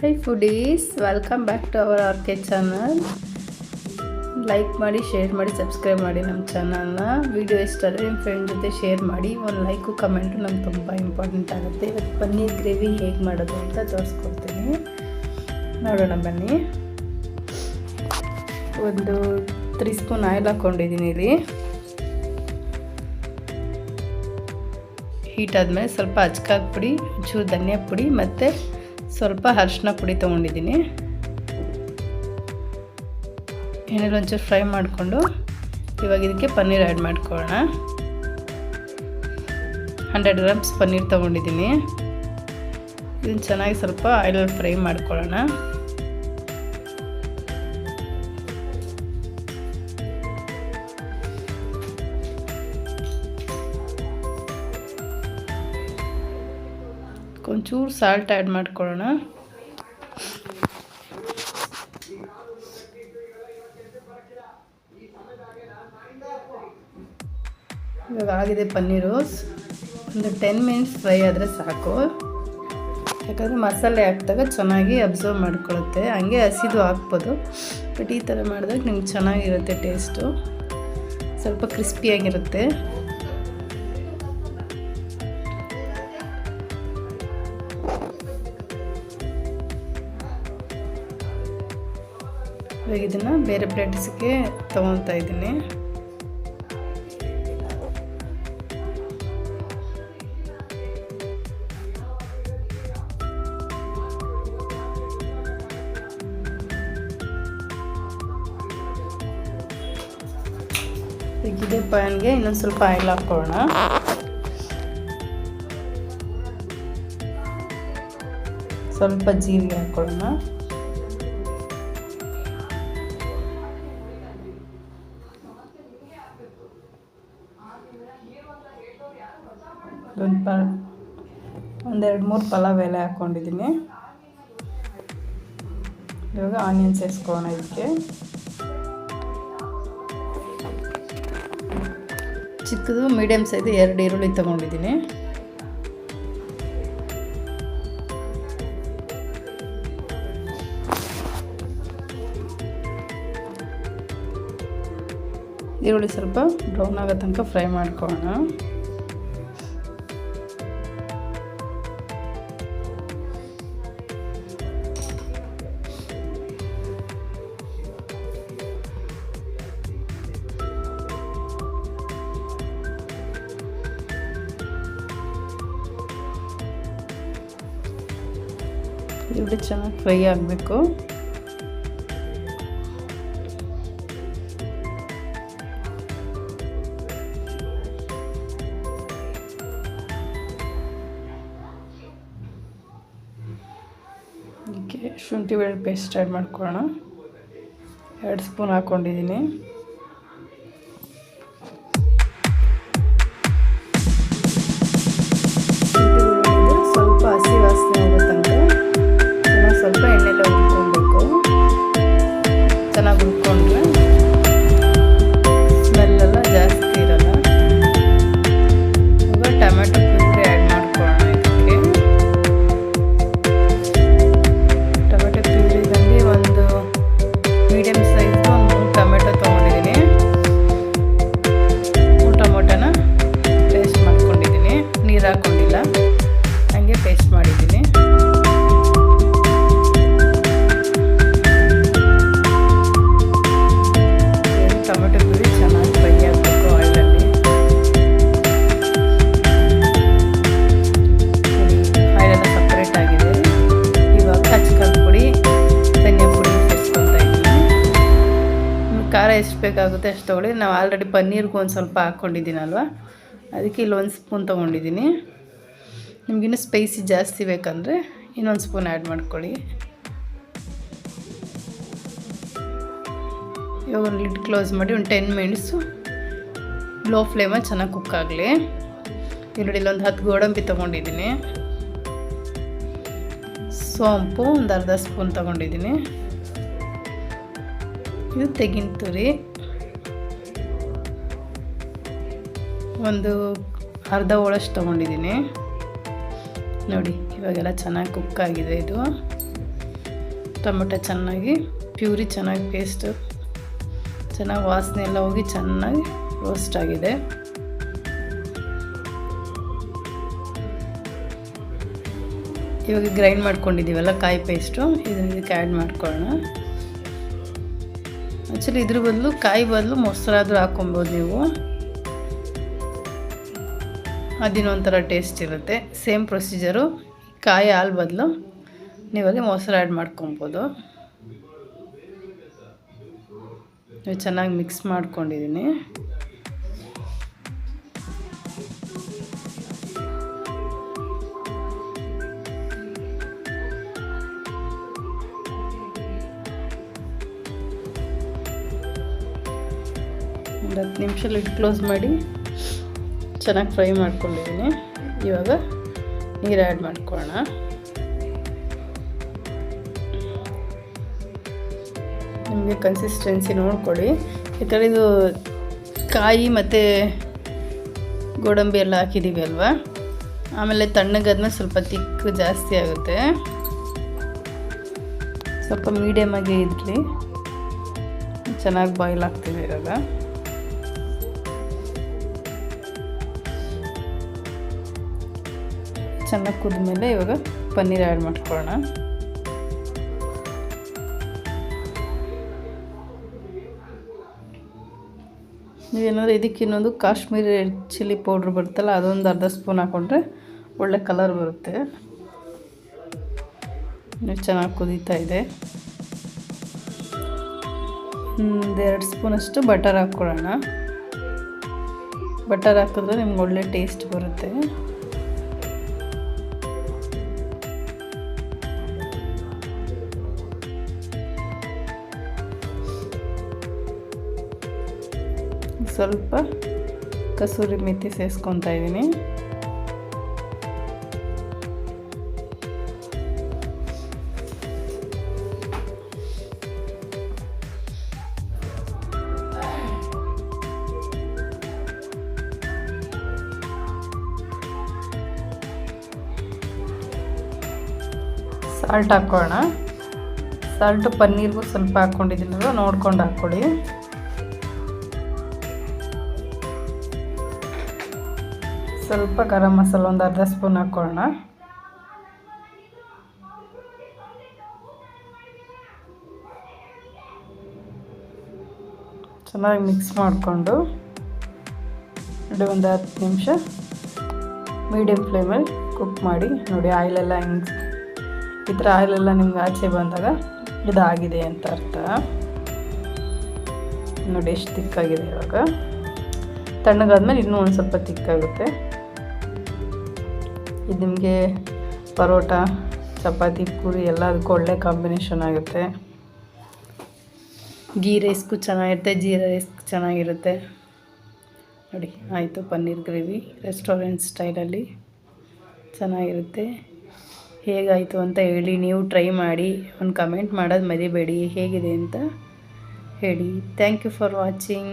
Hi foodies, welcome back to our RK channel. Like ಮಾಡಿ, share ಮಾಡಿ, subscribe ಮಾಡಿ ನಮ್ಮ ಚಾನಲ್ನ. ವಿಡಿಯೋ ಇಷ್ಟ ಆದರೆ ನಿಮ್ಮ ಫ್ರೆಂಡ್ ಜೊತೆ ಶೇರ್ ಮಾಡಿ. ಒಂದು ಲೈಕು ಕಮೆಂಟು ನಮ್ಗೆ ತುಂಬ ಇಂಪಾರ್ಟೆಂಟ್ ಆಗುತ್ತೆ. ಇವತ್ತು ಪನ್ನೀರ್ ಗ್ರೇವಿ ಹೇಗೆ ಮಾಡೋದು ಅಂತ ತೋರಿಸ್ಕೊಡ್ತೀನಿ, ನೋಡೋಣ ಬನ್ನಿ. ಒಂದು 3 ಸ್ಪೂನ್ ಆಯಿಲ್ ಹಾಕ್ಕೊಂಡಿದ್ದೀನಿ. ಇಲ್ಲಿ ಹೀಟ್ ಆದಮೇಲೆ ಸ್ವಲ್ಪ ಅಚ್ಕಾದ ಪುಡಿ, ಒಂಚೂರು ಧನಿಯಾ ಪುಡಿ ಮತ್ತು ಸ್ವಲ್ಪ ಅರಿಶಿನ ಪುಡಿ ತೊಗೊಂಡಿದ್ದೀನಿ. ಎಣ್ಣೆಲಿ ಒಂಚೂರು ಫ್ರೈ ಮಾಡಿಕೊಂಡು ಇವಾಗ ಇದಕ್ಕೆ ಪನ್ನೀರ್ ಆ್ಯಡ್ ಮಾಡ್ಕೊಳ್ಳೋಣ. 100 ಗ್ರಾಮ್ಸ್ ಪನ್ನೀರ್ ತೊಗೊಂಡಿದ್ದೀನಿ. ಇದನ್ನು ಚೆನ್ನಾಗಿ ಸ್ವಲ್ಪ ಆಯಿಲಲ್ಲಿ ಫ್ರೈ ಮಾಡ್ಕೊಳ್ಳೋಣ. ಒಂಚೂರು ಸಾಲ್ಟ್ ಆ್ಯಡ್ ಮಾಡ್ಕೊಳ್ಳೋಣ. ಇವಾಗ ಆಗಿದೆ ಪನ್ನೀರು. ಒಂದು 10 ಮಿನಿಟ್ಸ್ ಫ್ರೈ ಆದರೆ ಸಾಕು, ಯಾಕಂದರೆ ಮಸಾಲೆ ಹಾಕಿದಾಗ ಚೆನ್ನಾಗಿ ಅಬ್ಸರ್ವ್ ಮಾಡ್ಕೊಳ್ಳುತ್ತೆ. ಹಂಗೆ ಹಸಿದು ಹಾಕ್ಬೋದು, ಬಟ್ ಈ ಥರ ಮಾಡಿದಾಗ ನಿಮ್ಗೆ ಚೆನ್ನಾಗಿರುತ್ತೆ. ಟೇಸ್ಟು ಸ್ವಲ್ಪ ಕ್ರಿಸ್ಪಿಯಾಗಿರುತ್ತೆ. ಇವಾಗ ಇದನ್ನು ಬೇರೆ ಪ್ಲೇಟ್ಸ್ಗೆ ತೊಗೊತಾ ಇದ್ದೀನಿ. ಇದೇ ಪ್ಯಾನ್ಗೆ ಇನ್ನೊಂದು ಸ್ವಲ್ಪ ಆಯಿಲ್ ಹಾಕ್ಕೊಳ್ಳೋಣ. ಸ್ವಲ್ಪ ಜೀರಿಗೆ ಹಾಕ್ಕೊಳ್ಳೋಣ. ಒಂದು 2-3 ಪಲಾವ್ ಎಲೆ ಹಾಕ್ಕೊಂಡಿದ್ದೀನಿ. ಇವಾಗ ಆನಿಯನ್ಸ್ ಸೇರಿಸ್ಕೊಳ್ಳೋಣ. ಇದಕ್ಕೆ ಚಿಕ್ಕದು ಮೀಡಿಯಮ್ ಸೈಜ್ 2 ಈರುಳ್ಳಿ ತೊಗೊಂಡಿದ್ದೀನಿ. ಈರುಳ್ಳಿ ಸ್ವಲ್ಪ ಬ್ರೌನ್ ಆಗೋ ತನಕ ಫ್ರೈ ಮಾಡ್ಕೊಳ್ಳೋಣ. ಈರುಳ್ಳಿ ಚೆನ್ನಾಗಿ ಫ್ರೈ ಆಗಬೇಕು. ಇದಕ್ಕೆ ಶುಂಠಿ ಬೆಳ್ಳುಳ್ಳಿ ಪೇಸ್ಟ್ ಆ್ಯಡ್ ಮಾಡ್ಕೊಳ್ಳೋಣ. 2 ಸ್ಪೂನ್ ಹಾಕ್ಕೊಂಡಿದ್ದೀನಿ. ಸ್ವಲ್ಪ ಹಸಿ ವಾಸನೆ ಹೋಗೋ ತನಕ ಸ್ವಲ್ಪ ಎಣ್ಣೆಲ್ಲ ಹುರ್ಕೊಬೇಕು. ಚೆನ್ನಾಗಿ ಹುರ್ಕೊಂಡ್ರೆ ಸ್ಮೆಲ್ಲೆಲ್ಲ ಜಾಸ್ತಿ ಇರಲ್ಲ. ಇವಾಗ ಟೊಮೆಟೊ ಪ್ಯೂರಿ ಆ್ಯಡ್ ಮಾಡ್ಕೊಳ್ಳೋಣ. ಇದಕ್ಕೆ ಟೊಮೆಟೊ ಪ್ಯೂರಿನಲ್ಲಿ ಒಂದು ಮೀಡಿಯಮ್ ಸೈಜ್ದು ಒಂದು 3 ಟೊಮೆಟೊ ತೊಗೊಂಡಿದ್ದೀನಿ. 3 ಟೊಮೊಟೊನ ಪೇಸ್ಟ್ ಮಾಡ್ಕೊಂಡಿದ್ದೀನಿ. ನೀರು ಹಾಕ್ಕೊಂಡಿಲ್ಲ, ಹಾಗೆ ಪೇಸ್ಟ್ ಮಾಡಿದ್ದೀನಿ. ಟೊಮೆಟೊ ಪ್ಯೂರಿ ಚೆನ್ನಾಗಿ ಫ್ರೈ ಆಗಬೇಕು ಆಯಿಲಲ್ಲಿ. ಆಯಿಲೆಲ್ಲ ಸಪ್ರೇಟ್ ಆಗಿದೆ. ಇವಾಗ ಅಚ್ಕಾದ ಪುಡಿ, ಧನಿಯಾ ಪುಡಿ ಸೇರಿಸ್ಕೊತಾ ಇದ್ದೀನಿ. ನಿಮ್ಗೆ ಖಾರ ಎಷ್ಟು ಬೇಕಾಗುತ್ತೆ ಅಷ್ಟು ತೊಗೊಳ್ಳಿ. ನಾವು ಆಲ್ರೆಡಿ ಪನ್ನೀರ್ಗೂ ಒಂದು ಸ್ವಲ್ಪ ಹಾಕ್ಕೊಂಡಿದ್ದೀನಲ್ವ, ಅದಕ್ಕೆ ಇಲ್ಲಿ 1 ಸ್ಪೂನ್ ತೊಗೊಂಡಿದ್ದೀನಿ. ನಿಮಗಿನ್ನೂ ಸ್ಪೈಸಿ ಜಾಸ್ತಿ ಬೇಕಂದರೆ ಇನ್ನೊಂದು ಸ್ಪೂನ್ ಆ್ಯಡ್ ಮಾಡ್ಕೊಳ್ಳಿ. ಇವಾಗ ಒಂದು ಲಿಡ್ ಕ್ಲೋಸ್ ಮಾಡಿ ಒಂದು 10 ಮಿನಿಟ್ಸು ಲೋ ಫ್ಲೇಮಲ್ಲಿ ಚೆನ್ನಾಗಿ ಕುಕ್ ಆಗಲಿ. ಇಲ್ಲಿ ಒಂದು 10 ಗೋಡಂಬಿ ತೊಗೊಂಡಿದ್ದೀನಿ. ಸೋಂಪು ಒಂದು ಅರ್ಧ ಸ್ಪೂನ್ ತೊಗೊಂಡಿದ್ದೀನಿ. ಇದು ತೆಂಗಿನ ತುರಿ ಒಂದು ಅರ್ಧ ಹೋಳಷ್ಟು ತೊಗೊಂಡಿದ್ದೀನಿ. ನೋಡಿ ಇವಾಗೆಲ್ಲ ಚೆನ್ನಾಗಿ ಕುಕ್ ಆಗಿದೆ. ಇದು ಟೊಮೆಟೊ ಚೆನ್ನಾಗಿ ಪ್ಯೂರಿ ಚೆನ್ನಾಗಿ ಪೇಸ್ಟು ಚೆನ್ನಾಗಿ ವಾಸನೆ ಎಲ್ಲ ಹೋಗಿ ಚೆನ್ನಾಗಿ ರೋಸ್ಟ್ ಆಗಿದೆ. ಇವಾಗ ಗ್ರೈಂಡ್ ಮಾಡ್ಕೊಂಡಿದ್ದೀವಲ್ಲ ಕಾಯಿ ಪೇಸ್ಟು, ಇದಕ್ಕೆ ಆ್ಯಡ್ ಮಾಡ್ಕೊಳ್ಳೋಣ. ಆ್ಯಕ್ಚುಲಿ ಇದ್ರ ಬದಲು ಕಾಯಿ ಬದಲು ಮೊಸರಾದರೂ ಹಾಕ್ಕೊಬೋದು ನೀವು, ಅದಿನ್ನೊಂಥರ ಟೇಸ್ಟ್ ಇರುತ್ತೆ. Same procedure. ಕಾಯಿ ಹಾಲು ಬದಲು ನೀವಾಗ ಮೊಸರು ಆ್ಯಡ್ ಮಾಡ್ಕೊಬೋದು. ಚೆನ್ನಾಗಿ ಮಿಕ್ಸ್ ಮಾಡ್ಕೊಂಡಿದ್ದೀನಿ. ಒಂದು 10 ನಿಮಿಷ ಲಿಡ್ ಕ್ಲೋಸ್ ಮಾಡಿ ಚೆನ್ನಾಗಿ ಫ್ರೈ ಮಾಡ್ಕೊಂಡಿದ್ದೀನಿ. ಇವಾಗ ನೀರು ಆ್ಯಡ್ ಮಾಡ್ಕೊಳ್ಳೋಣ. ನಿಮಗೆ ಕನ್ಸಿಸ್ಟೆನ್ಸಿ ನೋಡ್ಕೊಳ್ಳಿ. ಯಾಕಂದರೆ ಇದು ಕಾಯಿ ಮತ್ತು ಗೋಡಂಬಿ ಎಲ್ಲ ಹಾಕಿದ್ದೀವಿ ಅಲ್ವಾ, ಆಮೇಲೆ ತಣ್ಣಗಾದ್ಮೇಲೆ ಸ್ವಲ್ಪ ತಿಕ್ಕು ಜಾಸ್ತಿ ಆಗುತ್ತೆ. ಸ್ವಲ್ಪ ಮೀಡಿಯಮಾಗಿ ಇರಲಿ. ಚೆನ್ನಾಗಿ ಬಾಯ್ಲ್ ಆಗ್ತಿದೆ. ಇವಾಗ ಚೆನ್ನಾಗಿ ಕುದ್ಮೇಲೆ ಇವಾಗ ಪನ್ನೀರ್ ಆ್ಯಡ್ ಮಾಡ್ಕೊಳ್ಳೋಣ. ನೀವೇನಾದರೂ ಇದಕ್ಕೆ ಇನ್ನೊಂದು ಕಾಶ್ಮೀರಿ ರೆಡ್ ಚಿಲ್ಲಿ ಪೌಡ್ರ್ ಬರುತ್ತಲ್ಲ, ಅದೊಂದು ಅರ್ಧ ಸ್ಪೂನ್ ಹಾಕ್ಕೊಂಡ್ರೆ ಒಳ್ಳೆ ಕಲರ್ ಬರುತ್ತೆ. ಚೆನ್ನಾಗಿ ಕುದೀತಾ ಇದೆ. 2 ಸ್ಪೂನಷ್ಟು ಬಟರ್ ಹಾಕ್ಕೊಳ್ಳೋಣ. ಬಟರ್ ಹಾಕಿದ್ರೆ ನಿಮ್ಗೆ ಒಳ್ಳೆ ಟೇಸ್ಟ್ ಬರುತ್ತೆ. ಸ್ವಲ್ಪ ಕಸೂರಿ ಮೆಥಿ ಸೇರಿಸ್ಕೊತಾ ಇದ್ದೀನಿ. ಸಾಲ್ಟ್ ಹಾಕ್ಕೊಳ್ಳೋಣ. ಸಾಲ್ಟು ಪನ್ನೀರ್ಗೂ ಸ್ವಲ್ಪ ಹಾಕ್ಕೊಂಡಿದ್ದೀನಲ್ಲ, ನೋಡ್ಕೊಂಡು ಹಾಕ್ಕೊಳ್ಳಿ. ಸ್ವಲ್ಪ ಗರಂ ಮಸಾಲ ಒಂದು ಅರ್ಧ ಸ್ಪೂನ್ ಹಾಕ್ಕೊಳ್ಳೋಣ. ಚೆನ್ನಾಗಿ ಮಿಕ್ಸ್ ಮಾಡಿಕೊಂಡು ನೋಡಿ ಒಂದು 10 ನಿಮಿಷ ಮೀಡಿಯಮ್ ಫ್ಲೇಮಲ್ಲಿ ಕುಕ್ ಮಾಡಿ. ನೋಡಿ ಆಯಿಲೆಲ್ಲ ಹಿಂಗೆ ಈ ಥರ ಆಯಿಲೆಲ್ಲ ನಿಮ್ಗೆ ಆಚೆ ಬಂದಾಗ ಇದಾಗಿದೆ ಅಂತ ಅರ್ಥ. ನೋಡಿ ಎಷ್ಟು ತಿಕ್ಕಾಗಿದೆ. ಇವಾಗ ತಣ್ಣಗಾದ್ಮೇಲೆ ಇನ್ನೂ ಒಂದು ಸ್ವಲ್ಪ ತಿಕ್ಕಾಗುತ್ತೆ. ಇದು ನಿಮಗೆ ಪರೋಟ, ಚಪಾತಿ, ಪೂರಿ ಎಲ್ಲದಕ್ಕೂ ಒಳ್ಳೆ ಕಾಂಬಿನೇಷನ್ ಆಗುತ್ತೆ. ಗೀ ರೈಸ್ಗೂ ಚೆನ್ನಾಗಿರುತ್ತೆ, ಜೀರಾ ರೈಸ್ಗೂ ಚೆನ್ನಾಗಿರುತ್ತೆ. ನೋಡಿ ಆಯಿತು, ಪನ್ನೀರ್ ಗ್ರೇವಿ ರೆಸ್ಟೋರೆಂಟ್ ಸ್ಟೈಲಲ್ಲಿ ಚೆನ್ನಾಗಿರುತ್ತೆ. ಹೇಗಾಯಿತು ಅಂತ ಹೇಳಿ, ನೀವು ಟ್ರೈ ಮಾಡಿ. ಒಂದು ಕಮೆಂಟ್ ಮಾಡೋದು ಮರಿಬೇಡಿ, ಹೇಗಿದೆ ಅಂತ ಹೇಳಿ. Thank you for watching.